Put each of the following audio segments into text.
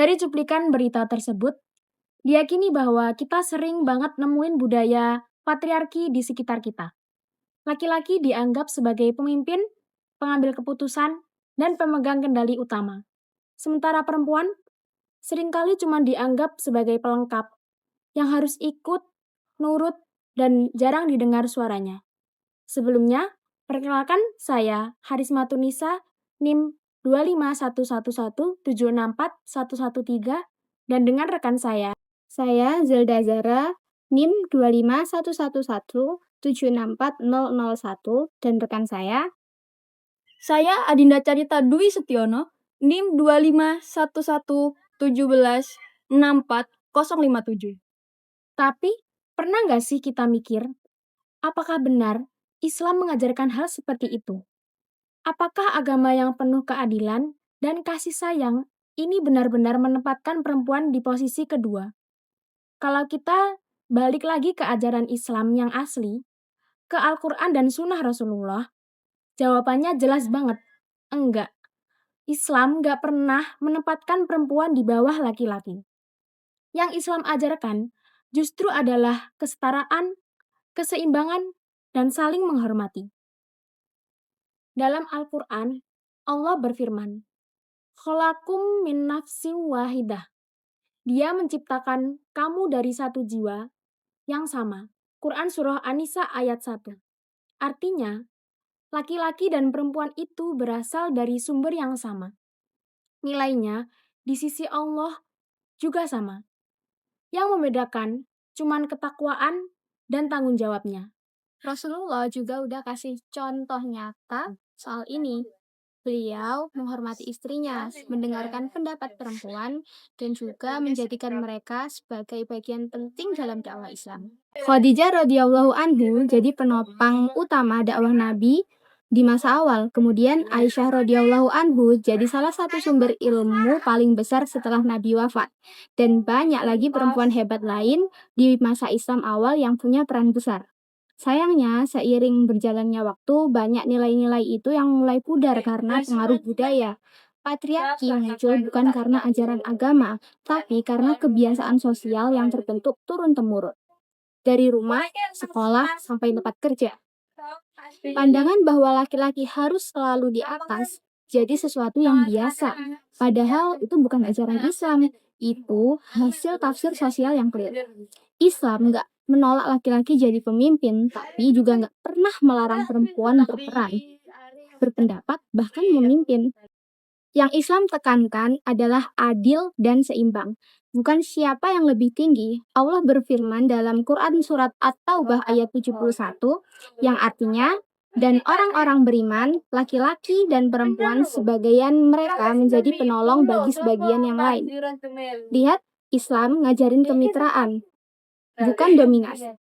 Dari cuplikan berita tersebut, diyakini bahwa kita sering banget nemuin budaya patriarki di sekitar kita. Laki-laki dianggap sebagai pemimpin, pengambil keputusan, dan pemegang kendali utama. Sementara perempuan seringkali cuma dianggap sebagai pelengkap yang harus ikut, nurut, dan jarang didengar suaranya. Sebelumnya, perkenalkan saya Harisma Tunisa, NIM 25111764113, dan dengan rekan saya Zelda Zara, NIM 25111764001, dan rekan saya Adinda Carita Dwi Setiono, NIM 25111714057. Tapi, pernah nggak sih kita mikir, apakah benar Islam mengajarkan hal seperti itu? Apakah agama yang penuh keadilan dan kasih sayang ini benar-benar menempatkan perempuan di posisi kedua? Kalau kita balik lagi ke ajaran Islam yang asli, ke Al-Quran dan Sunnah Rasulullah, jawabannya jelas banget, enggak. Islam nggak pernah menempatkan perempuan di bawah laki-laki. Yang Islam ajarkan justru adalah kesetaraan, keseimbangan, dan saling menghormati. Dalam Al-Quran, Allah berfirman, "Khalaqakum min nafsin wahidah." Dia menciptakan kamu dari satu jiwa yang sama. Quran Surah An-Nisa ayat 1. Artinya, laki-laki dan perempuan itu berasal dari sumber yang sama. Nilainya di sisi Allah juga sama. Yang membedakan cuman ketakwaan dan tanggung jawabnya. Rasulullah juga udah kasih contoh nyata soal ini. Beliau menghormati istrinya, mendengarkan pendapat perempuan, dan juga menjadikan mereka sebagai bagian penting dalam dakwah Islam. Khadijah radhiyallahu anhu jadi penopang utama dakwah Nabi di masa awal. Kemudian Aisyah radhiyallahu anhu jadi salah satu sumber ilmu paling besar setelah Nabi wafat. Dan banyak lagi perempuan hebat lain di masa Islam awal yang punya peran besar. Sayangnya, seiring berjalannya waktu, banyak nilai-nilai itu yang mulai pudar karena pengaruh budaya. Patriarki muncul bukan karena ajaran agama, tapi karena kebiasaan sosial yang terbentuk turun-temurun. Dari rumah, sekolah, sampai tempat kerja. Pandangan bahwa laki-laki harus selalu di atas jadi sesuatu yang biasa. Padahal itu bukan ajaran Islam. Itu hasil tafsir sosial yang clear. Islam nggak menolak laki-laki jadi pemimpin, tapi juga nggak pernah melarang perempuan berperan, berpendapat, bahkan memimpin. Yang Islam tekankan adalah adil dan seimbang, bukan siapa yang lebih tinggi. Allah berfirman dalam Quran Surat At-Taubah ayat 71, yang artinya, dan orang-orang beriman, laki-laki dan perempuan sebagian mereka menjadi penolong bagi sebagian yang lain. Lihat, Islam ngajarin kemitraan, bukan dominasi.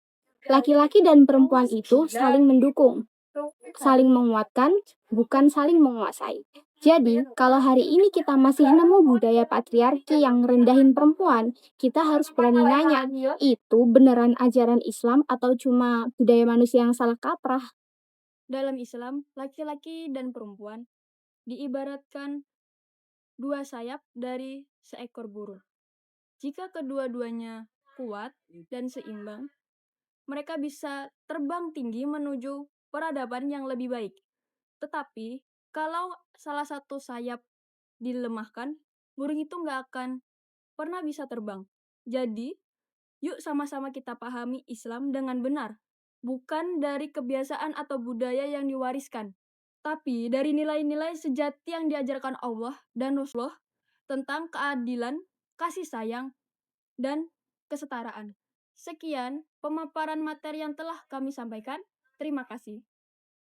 Laki-laki dan perempuan itu saling mendukung, saling menguatkan, bukan saling menguasai. Jadi, kalau hari ini kita masih nemu budaya patriarki yang rendahin perempuan, kita harus berani nanya, itu beneran ajaran Islam atau cuma budaya manusia yang salah kaprah? Dalam Islam, laki-laki dan perempuan diibaratkan dua sayap dari seekor burung. Jika kedua-duanya kuat dan seimbang, mereka bisa terbang tinggi menuju peradaban yang lebih baik. Tetapi, kalau salah satu sayap dilemahkan, burung itu nggak akan pernah bisa terbang. Jadi, yuk sama-sama kita pahami Islam dengan benar. Bukan dari kebiasaan atau budaya yang diwariskan, tapi dari nilai-nilai sejati yang diajarkan Allah dan Rasulullah tentang keadilan, kasih sayang, dan kesetaraan. Sekian pemaparan materi yang telah kami sampaikan. Terima kasih.